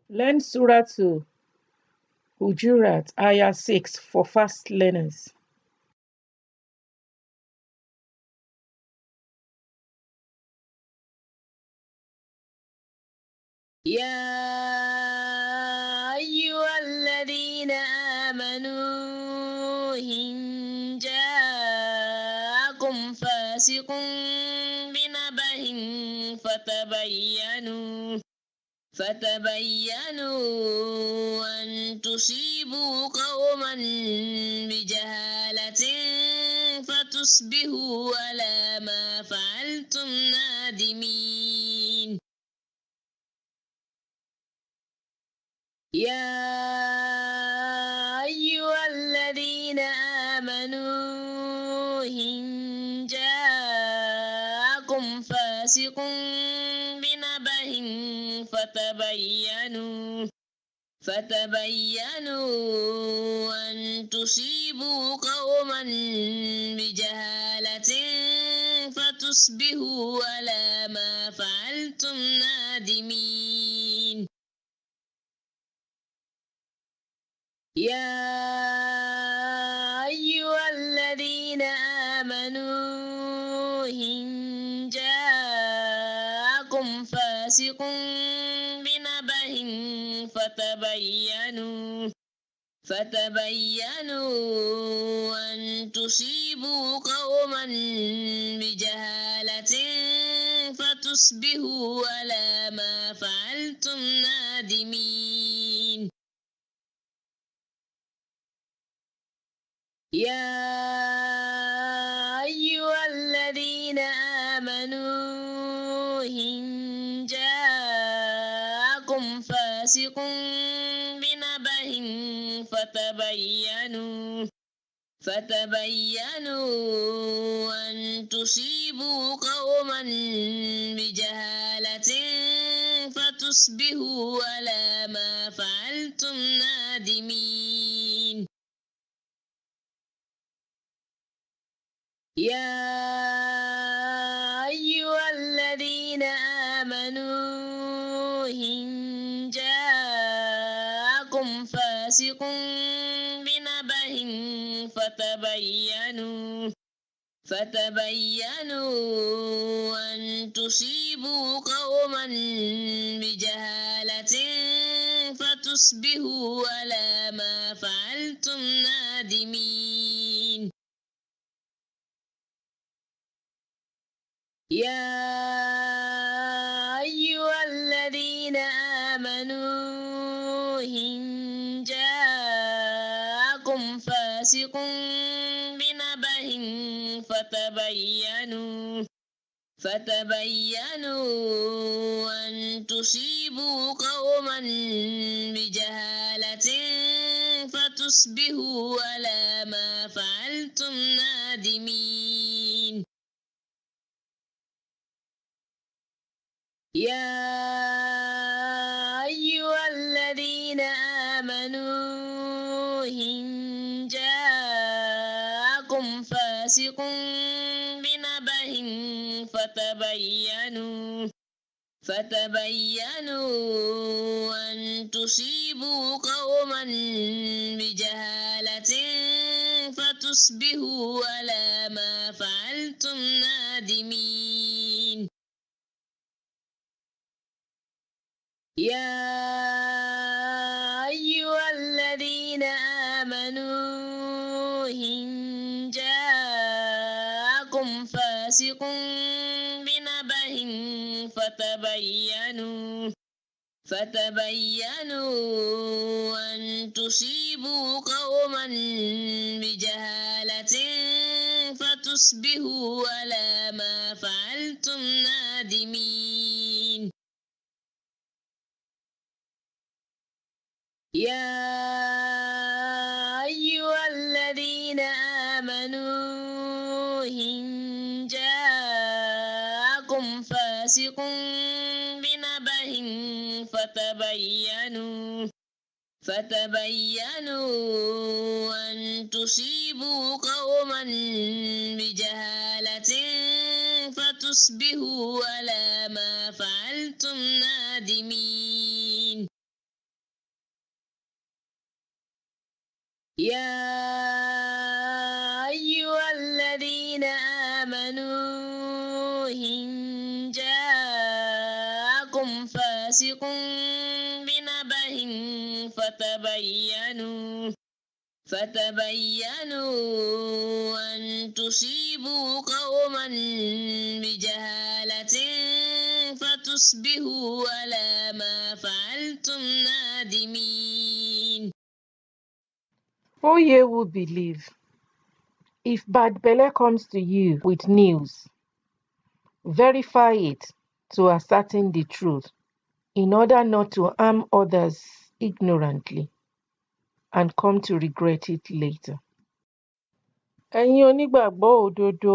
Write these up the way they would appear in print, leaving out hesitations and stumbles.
Learn Surah to Hujurat, Ayah 6 for fast learners. يا أيها الذين آمنوا إن جاءكم فاسق بنبأ فتبينوا فتبينوا أن تصيبوا قوما بجهالة فتصبحوا على ما فعلتم نادمين. يا أيها الذين آمنوا إن جاءكم فاسق بنبأ فتبينوا أن تصيبوا قوما بجهالة فتصبحوا على ما فعلتم نادمين. يا أيها الذين آمنوا إن جاءكم فاسق بنبأ فتبينوا أن تصيبوا قوما بجهالة فتصبحوا على ما فعلتم نادمين. يا أيها الذين آمنوا إن جاءكم فاسق بنبأ فتبينوا أن تصيبوا قوما بجهالة فتصبحوا على ما فعلتم نادمين. يا أيها الذين آمنوا إن جاءكم فاسق بنبأ فتبينوا أن تصيبوا قوما بجهالة فتصبحوا على ما فعلتم نادمين. يا أيها الذين آمنوا إن جاءكم فاسق بنبأ فتبينوا أن تصيبوا قوما بجهالة فتصبحوا على ما فعلتم نادمين. يا أيها الذين آمنوا إن جاءكم فاسق بنبأ فتبينوا أن تصيبوا قوما بجهالة فتصبحوا على ما فعلتم نادمين. يا أيها الذين آمنوا إن جاءكم فاسق بنبأ فتبينوا أن تصيبوا قوما بجهالة فتصبحوا على ما فعلتم نادمين. يا أيها الذين آمنوا إن جاءكم فاسق بنبأ فتبينوا أن تصيبوا قوما بجهالة فتصبحوا على ما فعلتم نادمين. يا أيها الذين آمنوا إن جاءكم فاسق بنبأ فتبينوا أن تصيبوا قوما بجهالة فتصبحوا على ما فعلتم نادمين. O ye who believe, if bad belle comes to you with news, verify it to ascertain the truth, in order not to harm others ignorantly and come to regret it later. Ẹ̀yin onígbàgbọ́ òdodo,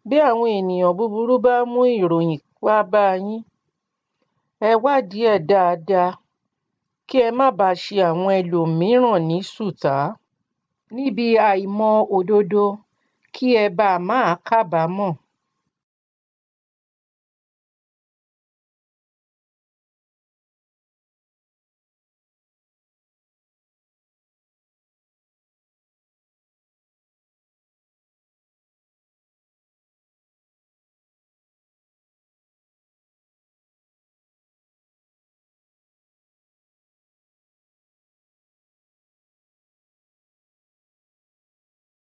bí àwọn ènìyàn búburú bá mú ìròyìn wá bá yín, ẹ wádìí ẹ̀ dáadáa kí ẹ má bàa ṣe àwọn ẹlòmíràn ní ṣùtá níbi àìmọ̀ òdodo, kí ẹ bàa máa kábàámọ̀